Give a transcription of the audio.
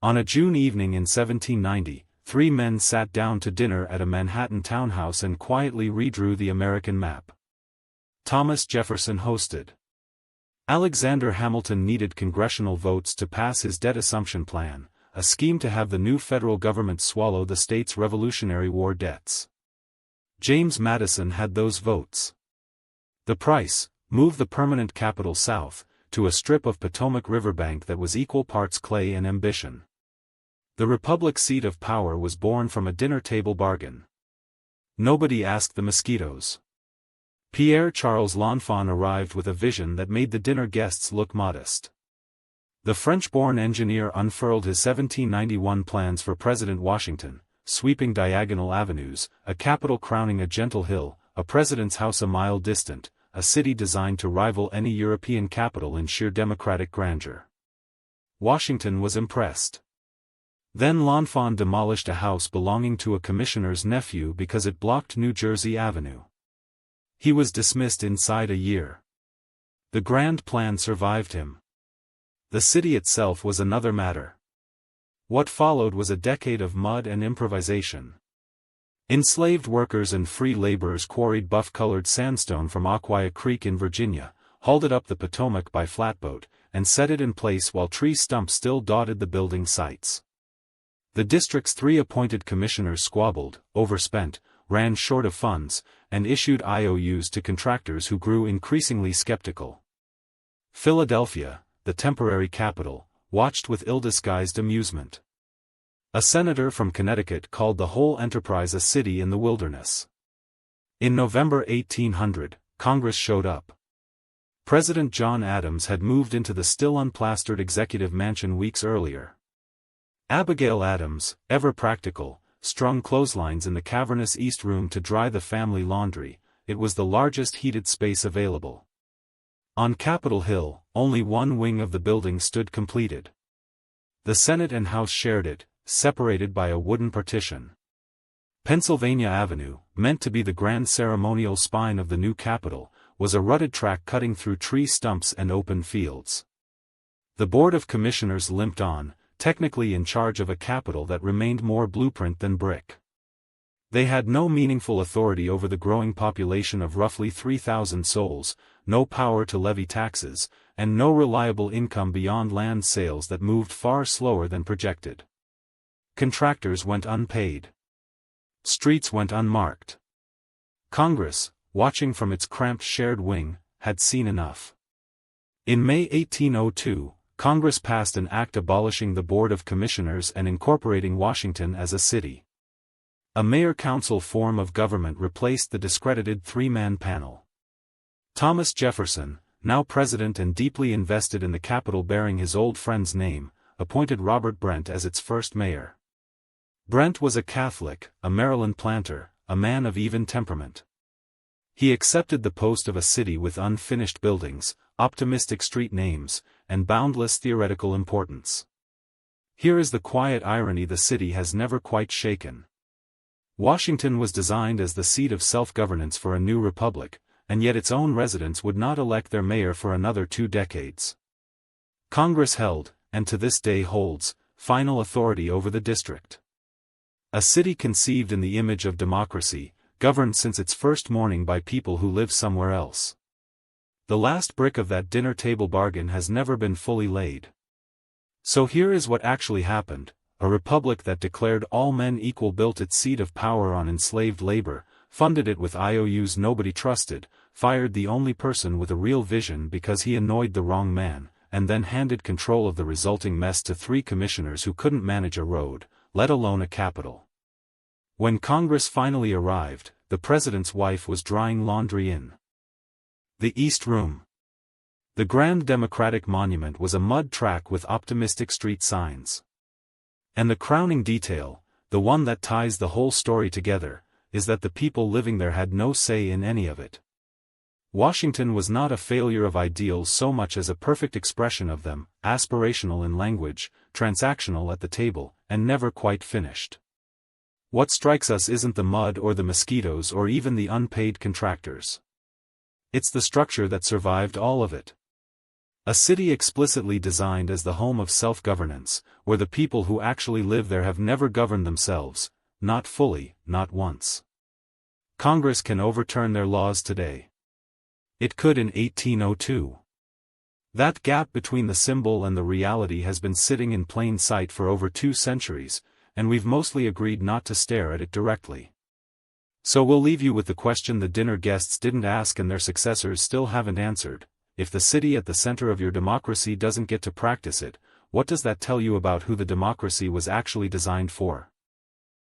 On a June evening in 1790, three men sat down to dinner at a Manhattan townhouse and quietly redrew the American map. Thomas Jefferson hosted. Alexander Hamilton needed congressional votes to pass his debt assumption plan, a scheme to have the new federal government swallow the state's Revolutionary War debts. James Madison had those votes. The price: move the permanent capital south, to a strip of Potomac riverbank that was equal parts clay and ambition. The Republic's seat of power was born from a dinner-table bargain. Nobody asked the mosquitoes. Pierre Charles L'Enfant arrived with a vision that made the dinner guests look modest. The French-born engineer unfurled his 1791 plans for President Washington, sweeping diagonal avenues, a capitol crowning a gentle hill, a president's house a mile distant, a city designed to rival any European capital in sheer democratic grandeur. Washington was impressed. Then L'Enfant demolished a house belonging to a commissioner's nephew because it blocked New Jersey Avenue. He was dismissed inside a year. The grand plan survived him. The city itself was another matter. What followed was a decade of mud and improvisation. Enslaved workers and free laborers quarried buff-colored sandstone from Aquia Creek in Virginia, hauled it up the Potomac by flatboat, and set it in place while tree stumps still dotted the building sites. The district's three appointed commissioners squabbled, overspent, ran short of funds, and issued IOUs to contractors who grew increasingly skeptical. Philadelphia, the temporary capital, watched with ill-disguised amusement. A senator from Connecticut called the whole enterprise a city in the wilderness. In November 1800, Congress showed up. President John Adams had moved into the still unplastered executive mansion weeks earlier. Abigail Adams, ever practical, strung clotheslines in the cavernous east room to dry the family laundry. It was the largest heated space available. On Capitol Hill, only one wing of the building stood completed. The Senate and House shared it, separated by a wooden partition. Pennsylvania Avenue, meant to be the grand ceremonial spine of the new Capitol, was a rutted track cutting through tree stumps and open fields. The Board of Commissioners limped on, technically in charge of a capital that remained more blueprint than brick. They had no meaningful authority over the growing population of roughly 3,000 souls, no power to levy taxes, and no reliable income beyond land sales that moved far slower than projected. Contractors went unpaid. Streets went unmarked. Congress, watching from its cramped shared wing, had seen enough. In May 1802, Congress passed an act abolishing the Board of Commissioners and incorporating Washington as a city. A mayor-council form of government replaced the discredited three-man panel. Thomas Jefferson, now president and deeply invested in the Capitol bearing his old friend's name, appointed Robert Brent as its first mayor. Brent was a Catholic, a Maryland planter, a man of even temperament. He accepted the post of a city with unfinished buildings, optimistic street names, and boundless theoretical importance. Here is the quiet irony the city has never quite shaken. Washington was designed as the seat of self-governance for a new republic, and yet its own residents would not elect their mayor for another 2 decades. Congress held, and to this day holds, final authority over the district. A city conceived in the image of democracy, governed since its first morning by people who live somewhere else. The last brick of that dinner-table bargain has never been fully laid. So here is what actually happened: a republic that declared all men equal built its seat of power on enslaved labor, funded it with IOUs nobody trusted, fired the only person with a real vision because he annoyed the wrong man, and then handed control of the resulting mess to 3 commissioners who couldn't manage a road, let alone a capital. When Congress finally arrived, the president's wife was drying laundry in the East Room. The grand Democratic Monument was a mud track with optimistic street signs. And the crowning detail, the one that ties the whole story together, is that the people living there had no say in any of it. Washington was not a failure of ideals so much as a perfect expression of them, aspirational in language, transactional at the table, and never quite finished. What strikes us isn't the mud or the mosquitoes or even the unpaid contractors. It's the structure that survived all of it. A city explicitly designed as the home of self-governance, where the people who actually live there have never governed themselves, not fully, not once. Congress can overturn their laws today. It could in 1802. That gap between the symbol and the reality has been sitting in plain sight for over 2 centuries, and we've mostly agreed not to stare at it directly. So we'll leave you with the question the dinner guests didn't ask and their successors still haven't answered: if the city at the center of your democracy doesn't get to practice it, what does that tell you about who the democracy was actually designed for?